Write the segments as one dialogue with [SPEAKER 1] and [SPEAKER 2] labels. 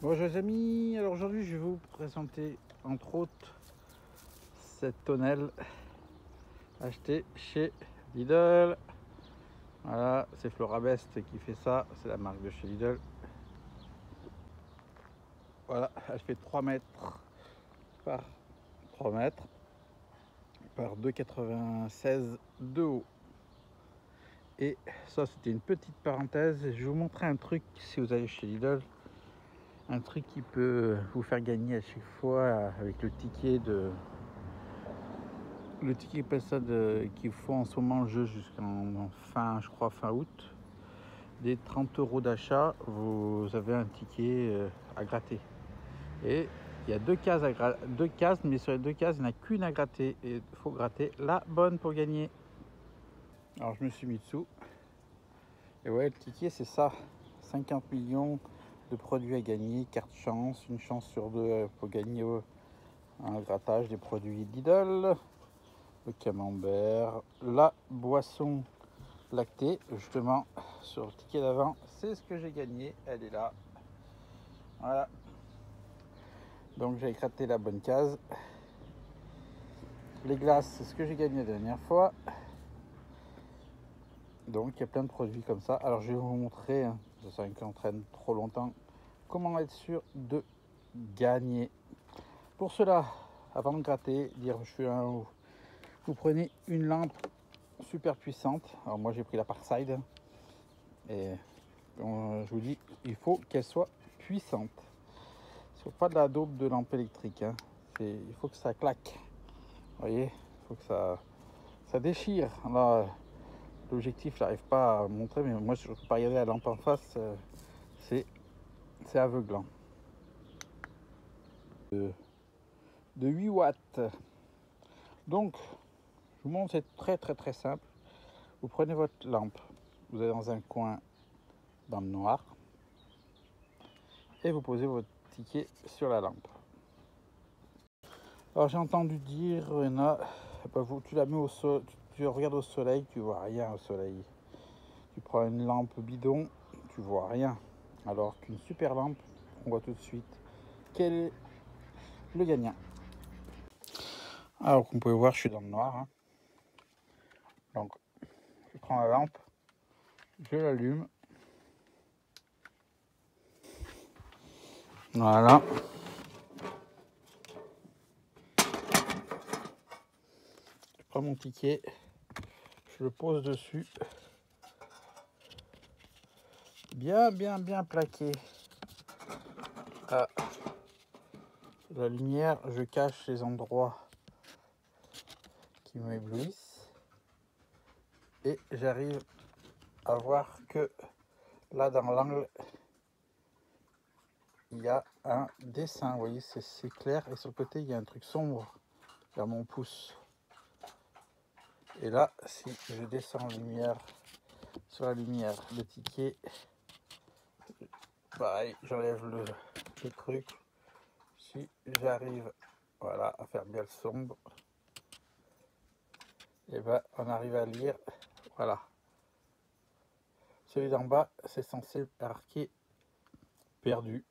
[SPEAKER 1] Bonjour les amis, alors aujourd'hui je vais vous présenter entre autres cette tonnelle achetée chez Lidl. Voilà, c'est Florabest qui fait ça, c'est la marque de chez Lidl. Voilà, elle fait 3 mètres par 3 mètres par 2,96 de haut. Et ça c'était une petite parenthèse, je vais vous montrer un truc si vous allez chez Lidl. Un truc qui peut vous faire gagner à chaque fois avec le ticket qu'il faut en ce moment le jeu jusqu'en fin, je crois fin août. Des 30 € d'achat, vous avez un ticket à gratter. Et il y a deux cases, mais sur les deux cases, il n'y en a qu'une à gratter. Et il faut gratter la bonne pour gagner. Alors je me suis mis dessous. Et ouais, le ticket c'est ça. 50 millions de produits à gagner, carte chance, une chance sur deux pour gagner un grattage des produits Lidl. Le camembert, la boisson lactée, justement sur le ticket d'avant, c'est ce que j'ai gagné, elle est là. Voilà. Donc j'ai gratté la bonne case. Les glaces, c'est ce que j'ai gagné la dernière fois. Donc il y a plein de produits comme ça. Alors je vais vous montrer, ça entraîne trop longtemps, comment être sûr de gagner. Pour cela, avant de gratter, dire je fais un haut, vous prenez une lampe super puissante. Alors moi j'ai pris la Parside et je vous dis, il faut qu'elle soit puissante. Il ne faut pas de la daube de lampe électrique. Hein. Il faut que ça claque. Vous voyez, il faut que ça déchire. Là, l'objectif, je n'arrive pas à montrer, mais moi, je ne peux pas regarder la lampe en face. C'est aveuglant. De 8 watts. Donc, je vous montre, c'est très simple. Vous prenez votre lampe, vous êtes dans un coin dans le noir, et vous posez votre ticket sur la lampe. Alors j'ai entendu dire, tu la mets au sol, tu regardes au soleil, tu vois rien au soleil. Tu prends une lampe bidon, tu vois rien. Alors qu'une super lampe, on voit tout de suite quel est le gagnant. Alors comme vous pouvez voir, je suis dans le noir. Hein. Donc je prends la lampe, je l'allume. Voilà. Je prends mon ticket, je le pose dessus. Bien plaqué. La lumière, je cache les endroits qui m'éblouissent. Et j'arrive à voir que là dans l'angle, il y a un dessin. Vous voyez, c'est clair. Et sur le côté, il y a un truc sombre vers mon pouce. Et là, si je descends en lumière, sur la lumière, le ticket, pareil, j'enlève le truc. Si j'arrive, voilà, à faire bien le sombre, et ben on arrive à lire, voilà. Celui d'en bas, c'est censé marquer perdu.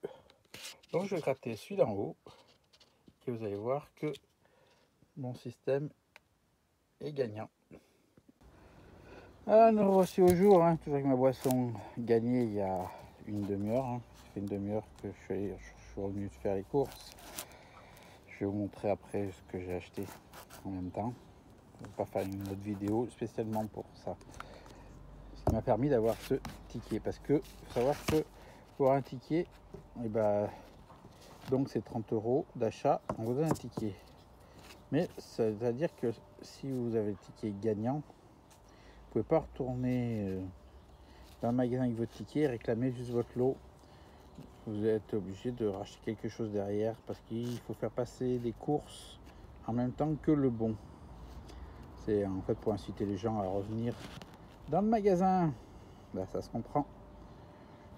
[SPEAKER 1] Donc je vais gratter celui d'en haut, et vous allez voir que mon système est gagnant. Ah, nous voici au jour, hein, toujours avec ma boisson gagnée il y a une demi-heure. Hein. Ça fait une demi-heure que je suis revenu faire les courses. Je vais vous montrer après ce que j'ai acheté en même temps. Je ne vais pas faire une autre vidéo spécialement pour ça. Ce qui m'a permis d'avoir ce ticket. Parce que faut savoir que pour un ticket, et ben, donc c'est 30 € d'achat, on vous donne un ticket. Mais ça veut dire que si vous avez le ticket gagnant, vous pouvez pas retourner dans le magasin avec votre ticket et réclamer juste votre lot. Vous êtes obligé de racheter quelque chose derrière parce qu'il faut faire passer des courses en même temps que le bon. C'est en fait pour inciter les gens à revenir dans le magasin. Là, ça se comprend.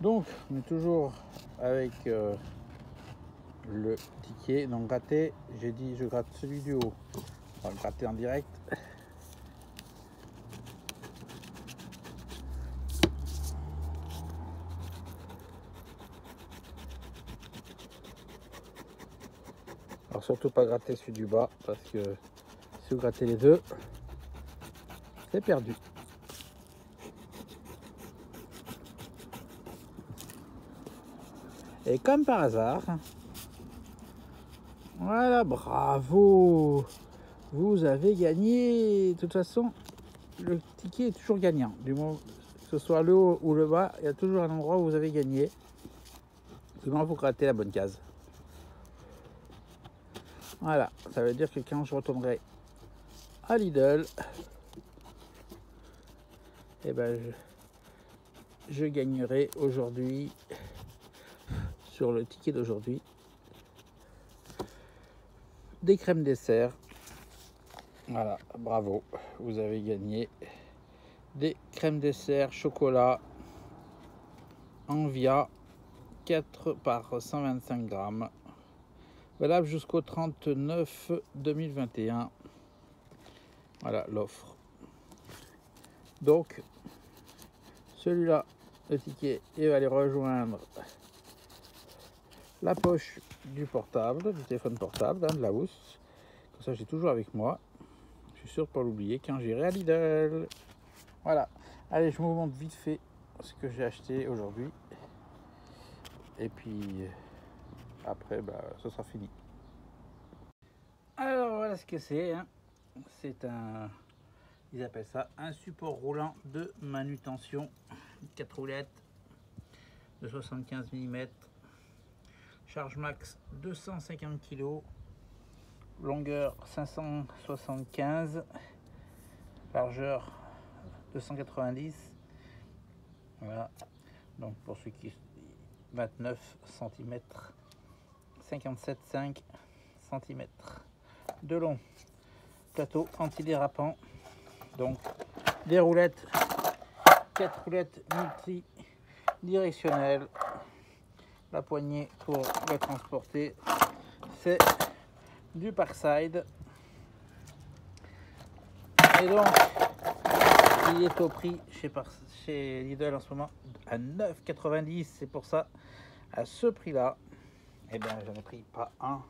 [SPEAKER 1] Donc, on est toujours avec le ticket non gratté. J'ai dit je gratte celui du haut. On va le gratter en direct. Alors surtout pas gratter celui du bas parce que si vous grattez les deux, c'est perdu. Et comme par hasard, voilà, bravo, vous avez gagné. De toute façon, le ticket est toujours gagnant. Du moment que ce soit le haut ou le bas, il y a toujours un endroit où vous avez gagné. Du moment que vous grattez la bonne case. Voilà, ça veut dire que quand je retournerai à Lidl, et ben je gagnerai aujourd'hui, sur le ticket d'aujourd'hui, des crèmes dessert. Voilà, bravo, vous avez gagné des crèmes dessert chocolat Envia 4 par 125 grammes, valable jusqu'au 39 2021. Voilà l'offre. Donc celui-là, le ticket, il va aller rejoindre la poche du portable, du téléphone portable, de la housse. Comme ça, j'ai toujours avec moi. Je suis sûr de ne pas l'oublier quand j'irai à Lidl. Voilà. Allez, je vous montre vite fait ce que j'ai acheté aujourd'hui. Et puis, après, ce sera fini. Alors, voilà ce que c'est. Hein. C'est un... Ils appellent ça un support roulant de manutention. 4 roulettes de 75 mm. Charge max 250 kg. Longueur 575. Largeur 290. Voilà. Donc pour ceux qui... 29 cm. 57,5 cm de long. Plateau antidérapant. Donc des roulettes. 4 roulettes multidirectionnelles. La poignée pour le transporter, c'est du Parkside. Et donc, il est au prix chez Lidl en ce moment à 9,90 €. C'est pour ça, à ce prix-là, eh bien, j'en ai pris pas un,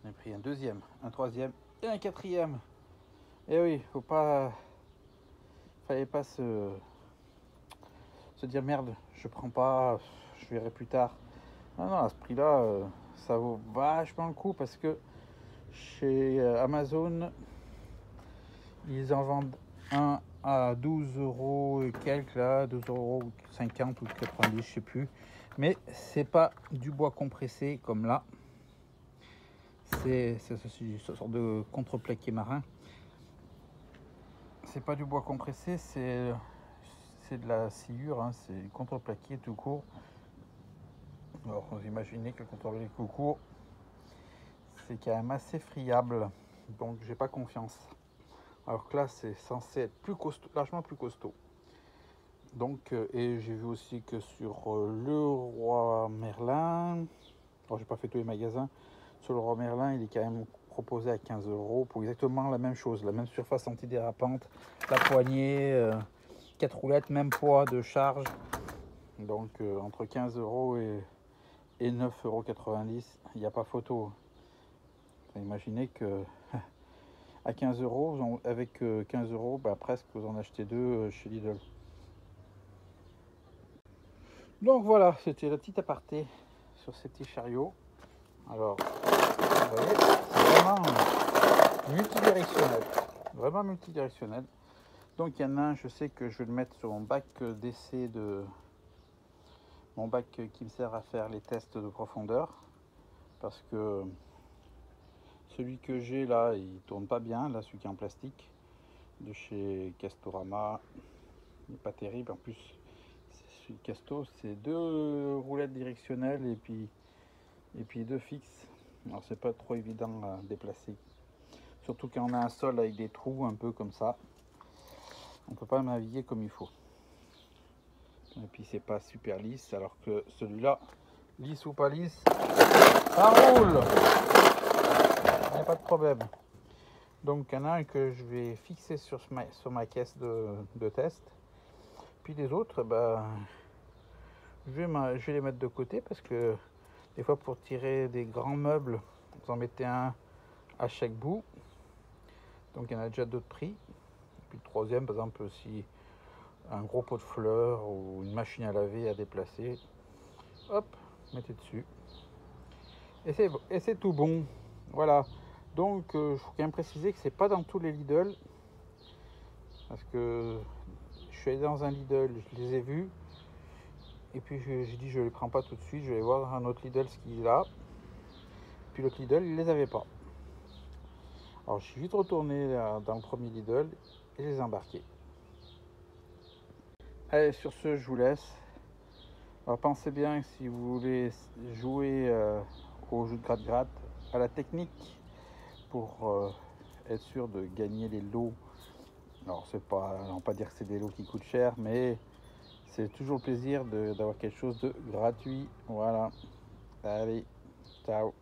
[SPEAKER 1] j'en ai pris un deuxième, un troisième et un quatrième. Et oui, fallait pas se dire merde, je prends pas, je verrai plus tard. Non, à ce prix-là, ça vaut vachement le coup parce que chez Amazon, ils en vendent un à 12 € et quelques, là, 12,50 € ou 90, je sais plus. Mais c'est pas du bois compressé comme là. C'est une sorte de contreplaqué marin. C'est pas du bois compressé, c'est de la sciure, hein, c'est du contreplaqué tout court. Alors, vous imaginez que le contreplaqué tout court, c'est quand même assez friable, donc j'ai pas confiance. Alors que là, c'est censé être plus costaud, largement plus costaud. Donc, et j'ai vu aussi que sur Leroy Merlin, alors j'ai pas fait tous les magasins, sur Leroy Merlin, il est quand même proposé à 15 € pour exactement la même chose, la même surface antidérapante, la poignée, 4 roulettes, même poids de charge. Donc entre 15 € et 9,90 €, il n'y a pas photo. Imaginez que à 15 €, avec 15 €, presque vous en achetez deux chez Lidl. Donc voilà, c'était la petite aparté sur ces petits chariots. Alors, vous voyez, c'est vraiment multidirectionnel. Vraiment multidirectionnel. Donc il y en a un, je sais que je vais le mettre sur mon bac d'essai mon bac qui me sert à faire les tests de profondeur. Parce que celui que j'ai là, il tourne pas bien, là, celui qui est en plastique, de chez Castorama, il n'est pas terrible. En plus, celui de Casto, c'est 2 roulettes directionnelles et puis 2 fixes. Alors c'est pas trop évident à déplacer. Surtout quand on a un sol avec des trous un peu comme ça. On peut pas naviguer comme il faut. Et puis c'est pas super lisse, alors que celui-là, lisse ou pas lisse, ça roule. Il n'y a pas de problème. Donc il y en a un que je vais fixer sur ma caisse de test. Puis les autres, je vais les mettre de côté parce que des fois pour tirer des grands meubles Vous en mettez un à chaque bout. Donc il y en a déjà d'autres prix. Et puis le troisième, par exemple, si un gros pot de fleurs ou une machine à laver à déplacer, hop, mettez dessus. Et c'est tout bon. Voilà. Donc je faut quand même préciser que c'est pas dans tous les Lidl. Parce que je suis allé dans un Lidl, je les ai vus. Et puis j'ai dit je les prends pas tout de suite, je vais voir un autre Lidl ce qu'il a. Puis l'autre Lidl, il les avait pas. Alors je suis vite retourné dans le premier Lidl et les ai embarqués. Allez, sur ce, je vous laisse. Alors, pensez bien que si vous voulez jouer au jeu de gratte-gratte, à la technique pour être sûr de gagner les lots. Alors c'est pas, on va pas dire que c'est des lots qui coûtent cher, mais c'est toujours le plaisir d'avoir quelque chose de gratuit. Voilà. Allez, ciao.